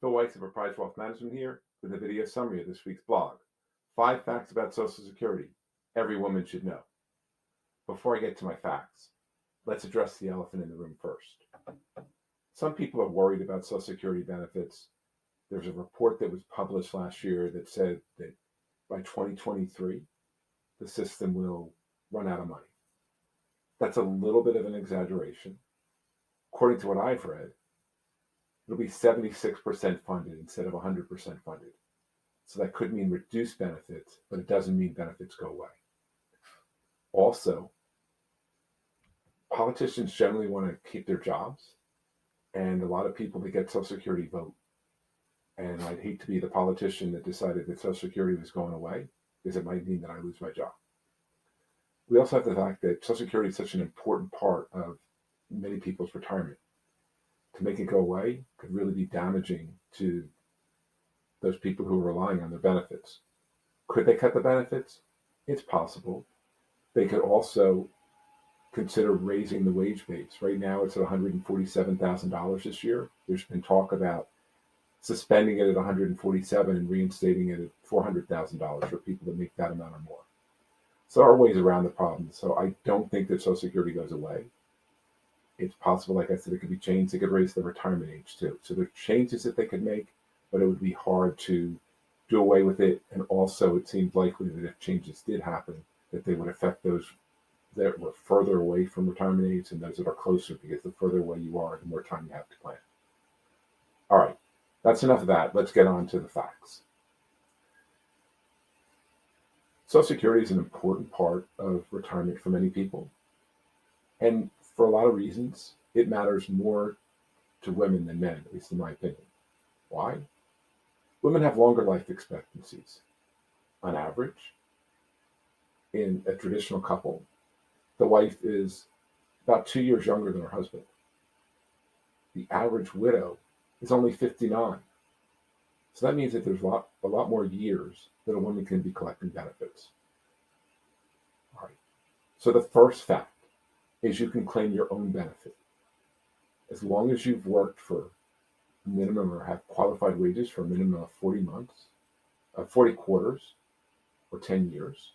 Phil Weiss of Apprise Wealth Management here with a video summary of this week's blog. 5 facts about Social Security every woman should know. Before I get to my facts, let's address the elephant in the room first. Some people are worried about Social Security benefits. There's a report that was published last year that said that by 2023, the system will run out of money. That's a little bit of an exaggeration. According to what I've read, it'll be 76% funded instead of 100% funded. So that could mean reduced benefits, but it doesn't mean benefits go away. Also, politicians generally want to keep their jobs, and a lot of people that get Social Security vote. And I'd hate to be the politician that decided that Social Security was going away, because it might mean that I lose my job. We also have the fact that Social Security is such an important part of many people's retirement. To make it go away could really be damaging to those people who are relying on their benefits. Could they cut the benefits? It's possible. They could also consider raising the wage base. Right now it's at $147,000 this year. There's been talk about suspending it at $147,000 and reinstating it at $400,000 for people that make that amount or more. So there are ways around the problem. So I don't think that Social Security goes away. It's possible, like I said, it could be changed. They could raise the retirement age too. So there are changes that they could make, but it would be hard to do away with it. And also it seems likely that if changes did happen, that they would affect those that were further away from retirement age and those that are closer, because the further away you are, the more time you have to plan. All right, that's enough of that. Let's get on to the facts. Social Security is an important part of retirement for many people. And for a lot of reasons, it matters more to women than men, at least in my opinion. Why? Women have longer life expectancies. On average, in a traditional couple, the wife is about 2 years younger than her husband. The average widow is only 59. So that means that there's a lot more years that a woman can be collecting benefits. All right. So the first fact is you can claim your own benefit. As long as you've worked for a minimum or have qualified wages for a minimum of 40 months, 40 quarters, or 10 years,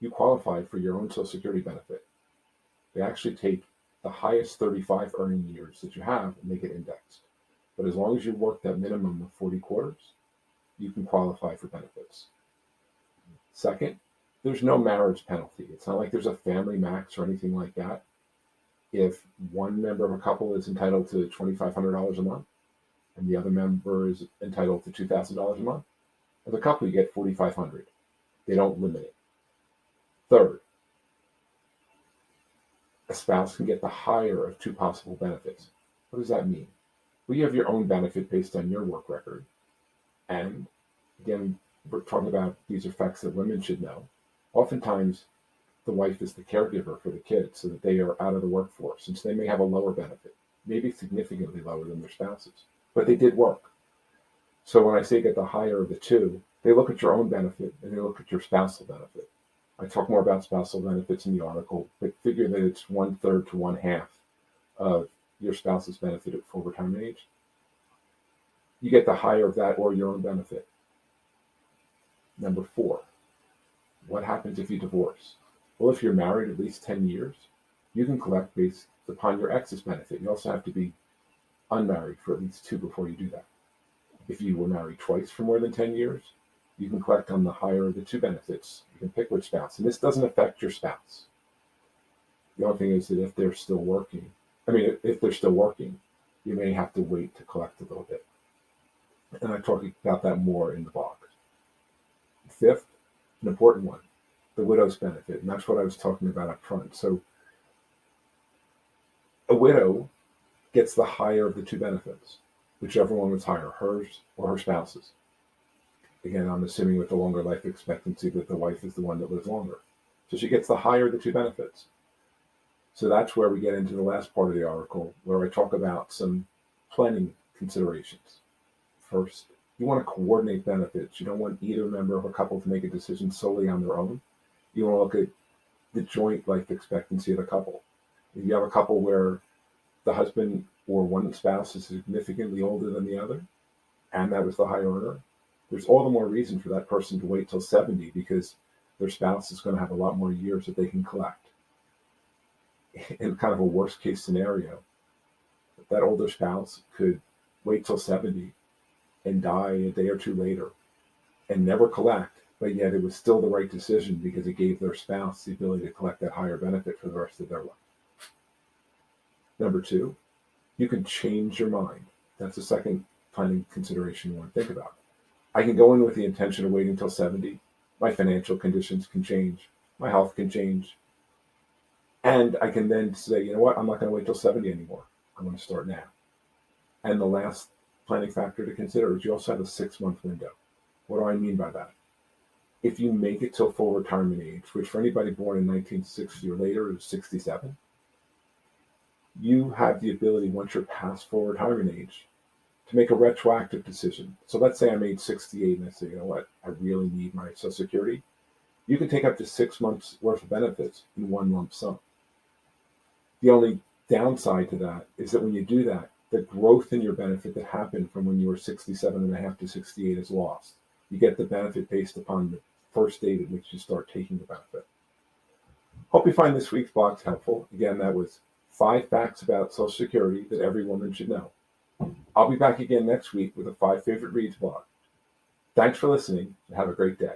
you qualify for your own Social Security benefit. They actually take the highest 35 earning years that you have and make it indexed. But as long as you work that minimum of 40 quarters, you can qualify for benefits. Second, there's no marriage penalty. It's not like there's a family max or anything like that. If one member of a couple is entitled to $2,500 a month and the other member is entitled to $2,000 a month, as a couple you get $4,500. They don't limit it. Third, a spouse can get the higher of 2 possible benefits. What does that mean? Well, you have your own benefit based on your work record. And again, we're talking about these are facts that women should know. Oftentimes, the wife is the caregiver for the kids so that they are out of the workforce, since they may have a lower benefit, maybe significantly lower than their spouses, but they did work. So when I say get the higher of the 2, they look at your own benefit and they look at your spousal benefit. I talk more about spousal benefits in the article, but figure that it's 1/3 to 1/2 of your spouse's benefit at full retirement age. You get the higher of that or your own benefit. Number 4, what happens if you divorce? Well, if you're married at least 10 years, you can collect based upon your ex's benefit. You also have to be unmarried for at least 2 before you do that. If you were married twice for more than 10 years, you can collect on the higher of the 2 benefits. You can pick which spouse. And this doesn't affect your spouse. The only thing is that if they're still working, you may have to wait to collect a little bit. And I talk about that more in the blog. Fifth, an important one, the widow's benefit. And that's what I was talking about up front. So a widow gets the higher of the 2 benefits, whichever one was higher, hers or her spouse's. Again, I'm assuming with the longer life expectancy that the wife is the one that lives longer. So she gets the higher of the 2 benefits. So that's where we get into the last part of the article, where I talk about some planning considerations. First, you want to coordinate benefits. You don't want either member of a couple to make a decision solely on their own. You want to look at the joint life expectancy of the couple. If you have a couple where the husband or one spouse is significantly older than the other, and that was the high earner, there's all the more reason for that person to wait till 70 because their spouse is going to have a lot more years that they can collect. In kind of a worst case scenario, that older spouse could wait till 70 and die a day or two later and never collect, but yet it was still the right decision because it gave their spouse the ability to collect that higher benefit for the rest of their life. Number two, you can change your mind. That's the second planning consideration you want to think about. I can go in with the intention of waiting until 70. My financial conditions can change. My health can change. And I can then say, you know what, I'm not going to wait till 70 anymore. I'm going to start now. And the last planning factor to consider is you also have a 6-month window. What do I mean by that? If you make it till full retirement age, which for anybody born in 1960 or later is 67, you have the ability, once you're past full retirement age, to make a retroactive decision. So let's say I'm age 68 and I say, you know what, I really need my Social Security. You can take up to 6 months worth of benefits in one lump sum. The only downside to that is that when you do that, the growth in your benefit that happened from when you were 67 and a half to 68 is lost. You get the benefit based upon the first date at which you start taking the benefit. Hope you find this week's blog helpful. Again, that was 5 facts about Social Security that every woman should know. I'll be back again next week with a 5 favorite reads blog. Thanks for listening and have a great day.